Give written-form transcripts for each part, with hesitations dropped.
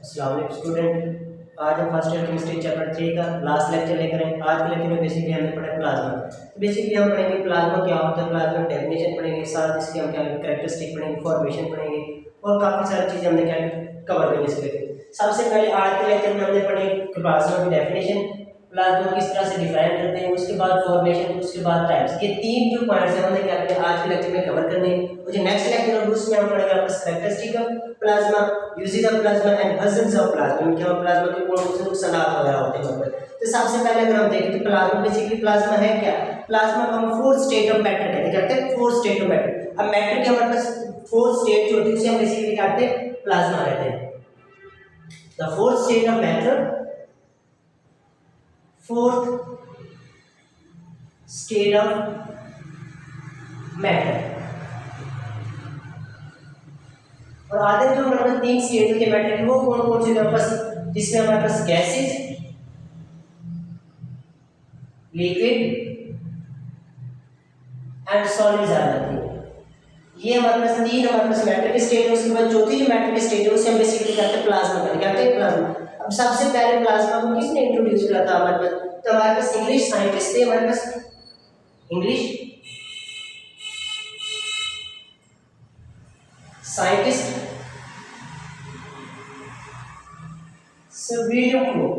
अस्सलाम वालेकुम स्टूडेंट। आज हम फर्स्ट ईयर केमिस्ट्री चैप्टर 3 का लास्ट लेक्चर लेकर आए। आज के लेक्चर में बेसिकली हमने पढ़ा प्लाज्मा। तो बेसिकली हम पढ़ेंगे प्लाज्मा क्या होता है, प्लाज्मा डेफिनेशन पढ़ेंगे, साथ इसकी हम क्या कैरेक्टरिस्टिक पढ़ेंगे, फॉर्मेशन पढ़ेंगे और काफ़ी सारी चीज़ें हमने क्या कवर करेंगे इस लेक्चर। सबसे पहले आज के लेक्चर में हमने पढ़ी प्लाज्मा की डेफिनेशन, प्लाज्मा किस तरह से डिफाइन करते हैं, उसके बाद फॉर्मेशन, उसके बाद टाइप्स। ये तीन जो पॉइंट्स हैं हमने क्या किया आज के लेक्चर में कवर करने हैं। और जो नेक्स्ट लेक्चर होगा उसमें हम पढ़ेंगे आपका characteristic of plasma, uses of plasma and hazards of plasma, इनके हम प्लाज्मा के कौन कौन से नुकसानात वगैरह होते हैं वहाँ पर। तो सबसे पहले अगर हम देखें तो प्लाज्मा बेसिकली प्लाज्मा है क्या। प्लाज्मा को हम फोर्थ स्टेट ऑफ मैटर कहते हैं। कहते हैं फोर्थ स्टेट ऑफ मैटर। अब मैटर के हमारे पास फोर्थ स्टेट जो होती है उसे हम बेसिकली कहते हैं प्लाज्मा कहते हैं। The fourth state of matter, fourth state of matter. और आधे जो हमारे पास तीन स्टेट होते हैं मैटर के, वो कौन कौन से हमारे पास, जिसमें हमारे पास गैसेज, लिक्विड एंड सॉलिड्स आ जाती है। ये हमारे पास तीन हमारे पास मैटर के स्टेट है। उसके बाद चौथी जो मैटर के स्टेट है उसे हम बेसिकली कहते हैं प्लाज्मा कहते हैं प्लाज्मा। अब सबसे पहले प्लाज्मा को किसने इंट्रोड्यूस किया था हमारे पास, तो हमारे पास इंग्लिश साइंटिस्ट थे। हमारे पास English scientist sir William Crook,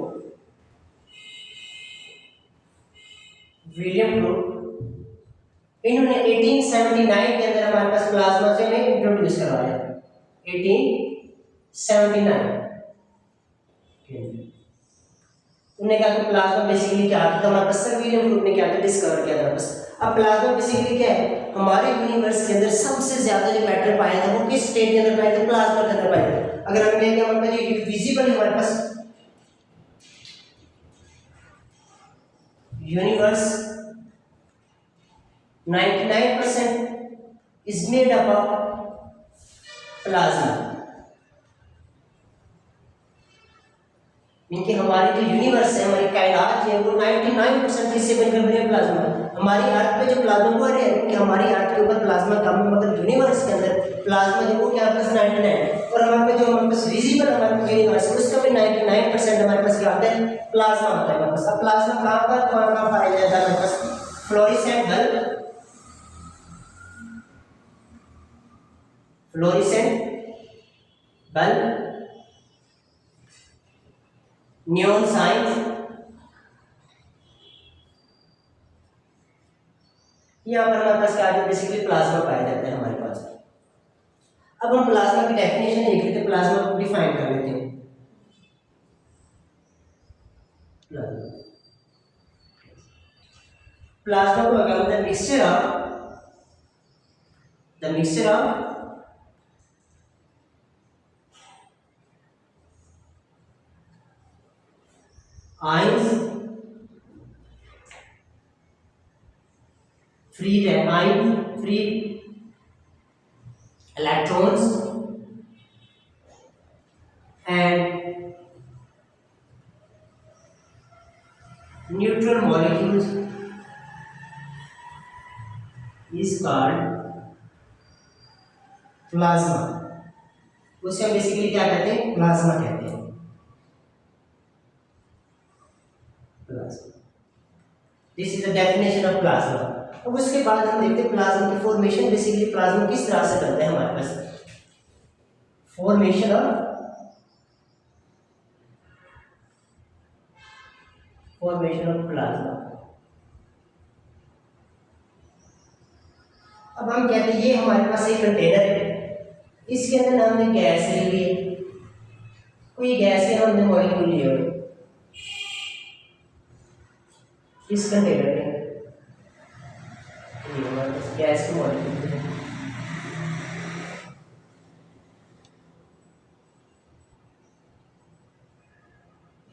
इन्होंने 1879 के अंदर हमारे पास प्लाज्मा से इन्हें इंट्रोड्यूस करवाया। 1879 उन्होंने कहा कि प्लाज्मा बेसिकली क्या था, हमारे पास सर विलियम क्रूक ने क्या किया, डिस्कवर किया था हमारे पास। अब प्लाज्मा बेसिकली क्या है, हमारे यूनिवर्स के अंदर सबसे ज्यादा जो मैटर पाया था वो किस स्टेट के अंदर पाया था, प्लाज्मा के अंदर पाया था। अगर हम कहेंगे हमारे पास ये विजिबल है, हमारे पास universe 99% is made up of plasma। इनके हमारी जो यूनिवर्स है, हमारी कायनात है, वो 99% हिस्से बनकर बने हैं प्लाज्मा। हमारी अर्थ पे जो प्लाज्मा हुआ है कि हमारी अर्थ के ऊपर प्लाज्मा कम है, मगर यूनिवर्स के अंदर प्लाज्मा जो वो क्या प्लस 99 और हमारे पे जो हमारे पास विजिबल हमारे पास यूनिवर्स है उसका भी 99% हमारे पास क्या होता है, प्लाज्मा होता है हमारे पास। अब प्लाज्मा कहाँ पाया जाता है हमारे पास, फ्लोरेसेंट बल्ब, नियॉन साइंस, यहाँ पर हमारे पास क्या है, बेसिकली प्लाज्मा पाया जाता है हमारे पास। अब हम प्लाज्मा की डेफिनेशन देख लेते हैं, प्लाज्मा को डिफाइन कर लेते हैं। प्लाज्मा को अगर the mixture of ions, free electrons and neutral molecules is called plasma. उसे हम बेसिकली क्या कहते हैं, प्लाज्मा कहते हैं। This is the definition of plasma. अब उसके बाद हम देखते हैं प्लाज्मा की फॉर्मेशन, बेसिकली प्लाज्मा किस तरह से करते हैं हमारे पास, फॉर्मेशन ऑफ प्लाज्मा। अब हम कहते हैं ये हमारे पास एक कंटेनर है, इसके अंदर हमने गैस ले ली है, कोई गैस है, हमने मॉलिक्यूल लिए हुए इस कंटेनर में, ये हमारे पास गैस के मॉलिक्यूल,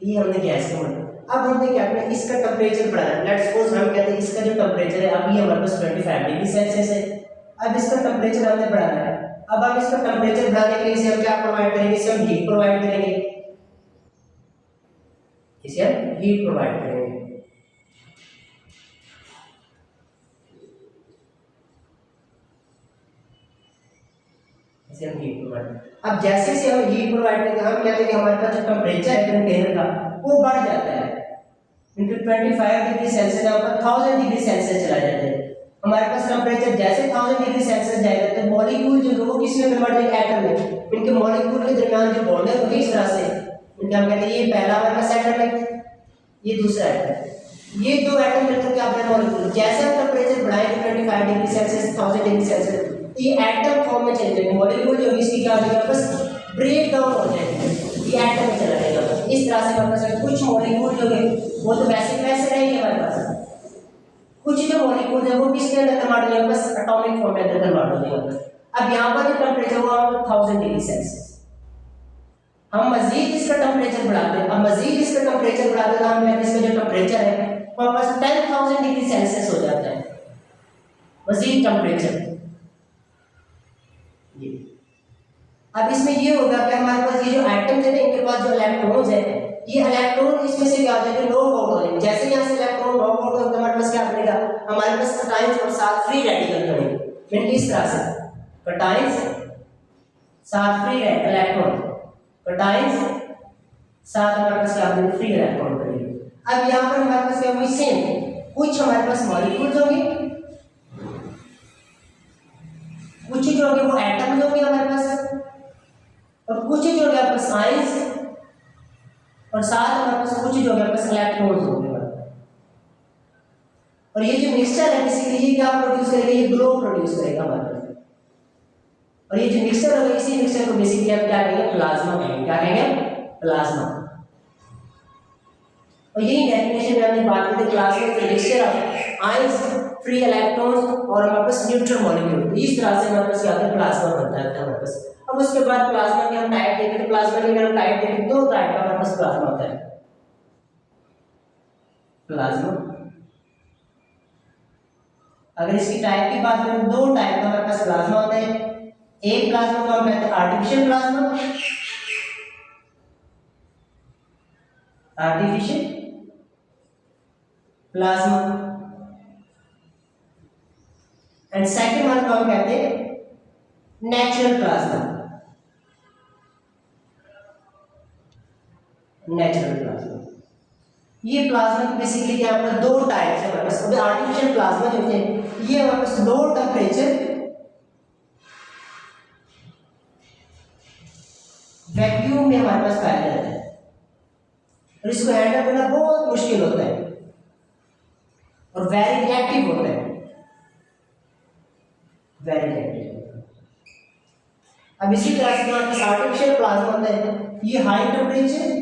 ये हमने गैस के मॉलिक्यूल। अब हमने क्या करना है, इसका टेम्परेचर बढ़ाना है। लेट्स सपोज हम कहते हैं इसका जो टेम्परेचर है अभी हमारे पास 25 डिग्री सेल्सियस है। अब इसका टेम्परेचर हमने बढ़ाना है। अब हम इसका टेम्परेचर बढ़ाने के लिए इसे हम क्या प्रोवाइड करेंगे, इसे हम हीट प्रोवाइड करेंगे, इसे हम हीट प्रोवाइड करेंगे। जिससे हम हीट प्रोवाइड। अब जैसे से हम हीट प्रोवाइड करते हैं, हम कहते हैं कि हमारे पास जो टेम्परेचर है कंटेनर का वो बढ़ जाता है इनटू 25 डिग्री सेल्सियस, यहाँ पर 1000 डिग्री सेल्सियस चला जाता है। हमारे पास टेम्परेचर जैसे 1000 डिग्री सेल्सियस जाएगा तो मॉलिक्यूल जो है वो किस में कन्वर्ट होंगे, एटम में। इनके मॉलिक्यूल के दरमियान जो बॉन्ड है वो इस तरह से, इनके हम कहते हैं ये पहला हमारे पास एटम है, ये दूसरा एटम है, ये दो एटम मिलकर क्या बने मॉलिक्यूल। जैसे हम टेम्परेचर बढ़ाएंगे 25 डिग्री सेल्सियस 1000 डिग्री सेल्सियस, ये एटम फॉर्म में चले जाएंगे, मॉलिक्यूल जो इसकी क्या हो जाएगा बस ब्रेक डाउन हो जाएगा, ये एटम में चला जाएगा। इस तरह से हमारे पास कुछ मॉलिक्यूल जो है वो तो वैसे रहेंगे हमारे पास, कुछ जो मॉलिक्यूल है वो किसके अंदर कन्वर्ट हो जाएंगे बस एटॉमिक फॉर्म में अंदर कन्वर्ट हो जाएंगे। अब यहाँ पर जो टेम्परेचर हुआ 1000 डिग्री सेल्सियस, हम मजीद इसका टेम्परेचर बढ़ाते हैं, अब मजीद इसका टेम्परेचर बढ़ाते हैं, हम इसका जो टेम्परेचर है वो बस 10000 डिग्री सेल्सियस हो जाता है मजीद टेम्परेचर। ये अब इसमें ये होगा कि हमारे पास ये जो एटम्स है ना, इनके पास जो इलेक्ट्रॉन्स है, ये इलेक्ट्रॉन इसमें से क्या हो जाएंगे, नॉक आउट हो जाएंगे। जैसे यहाँ से इलेक्ट्रॉन नॉक आउट होगा तो हमारे पास क्या बनेगा, हमारे पास कैटायंस और साथ फ्री रेडिकल बनेंगे। मीन किस तरह से, कैटायंस साथ फ्री इलेक्ट्रॉन, कैटायंस साथ हमारे पास क्या बनेंगे, फ्री इलेक्ट्रॉन बनेंगे। अब यहाँ पर हमारे पास क्या होगी, सेम कुछ हमारे पास मॉलिक्यूल्स होंगे, कुछ जो होंगे वो एटम्स होंगे हमारे पास, और कुछ जो होंगे आपका साइंस, और साथ हमारे पास कुछ जो हमारे पास इलेक्ट्रॉन्स होंगे। और ये जो मिक्सचर है बेसिकली ये क्या प्रोड्यूस करेगा, ये ग्लो प्रोड्यूस करेगा हमारे पास। और ये जो मिक्सचर होगा इसी मिक्सचर को बेसिकली हम क्या कहेंगे, प्लाज्मा कहेंगे। क्या कहेंगे, प्लाज्मा। और यही डेफिनेशन में हमने बात की थी, plasma is the mixture of ions, free electrons और हमारे पास न्यूट्रल मॉलिक्यूल। इस तरह से हमारे पास क्या होता है, प्लाज्मा बनता है हमारे पास। अब उसके बाद प्लाज्मा के हम टाइप देखें तो प्लाज्मा के अगर हम टाइप देखें दो टाइप का हमारे पास प्लाज्मा होता है। प्लाज्मा अगर इसकी टाइप की बात करें दो टाइप का हमारे पास प्लाज्मा होता है। एक प्लाज्मा को हम कहते हैं artificial plasma, artificial plasma, and second one को हम कहते हैं नेचुरल प्लाज्मा, नेचुरल प्लाज्मा। ये प्लाज्मा की बेसिकली क्या है, दो टाइप्स है हमारे पास। आर्टिफिशियल प्लाज्मा जो होते हैं ये हमारे पास लो टेम्परेचर वैक्यूम में हमारे पास पाया जाता है, और इसको हैंडल करना बहुत मुश्किल होता है और वेरी रिएक्टिव होता है, वेरी रिएक्टिव। अब इसी तरह से हमारे पास आर्टिफिशियल प्लाज्मा होता है, ये हाई टेम्परेचर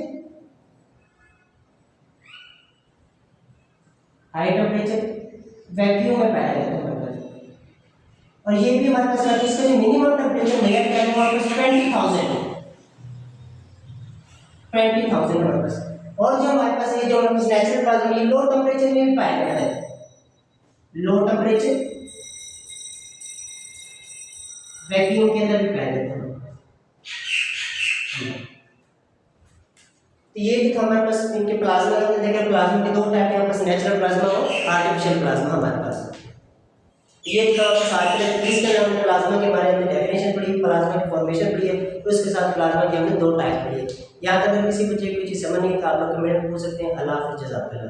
वैक्यूम में पाया जाता है हमारे पास। और ये भी हमारे पास इसका जो मिनिमम टेम्परेचर नेगेटिव है हमारे पास 20,000 हमारे पास। और जो हमारे पास ये जो हमारे पास नेचुरल प्लाज्मा ये लो टेम्परेचर में भी पाया जाता है, लो टेम्परेचर वैक्यूम के अंदर भी पाया जाता है। तो ये भी हमारे पास इनके प्लाज्मा में देखिए, प्लाज्मा के दो टाइप के हमारे पास नेचुरल प्लाज्मा और आर्टिफिशियल प्लाज्मा हमारे पास। ये तो इसके हमने प्लाज्मा के बारे में डेफिनेशन पढ़ी, प्लाज्मा की फॉर्मेशन पढ़ी है, तो उसके साथ प्लाज्मा की हमने दो टाइप पढ़ी है। यहाँ तक अगर किसी बच्चे को चीज़ समझ नहीं था आप लोग कमेंट में पूछ सकते हैं। अल्लाह हाफ़िज़, जज़ाकल्लाह।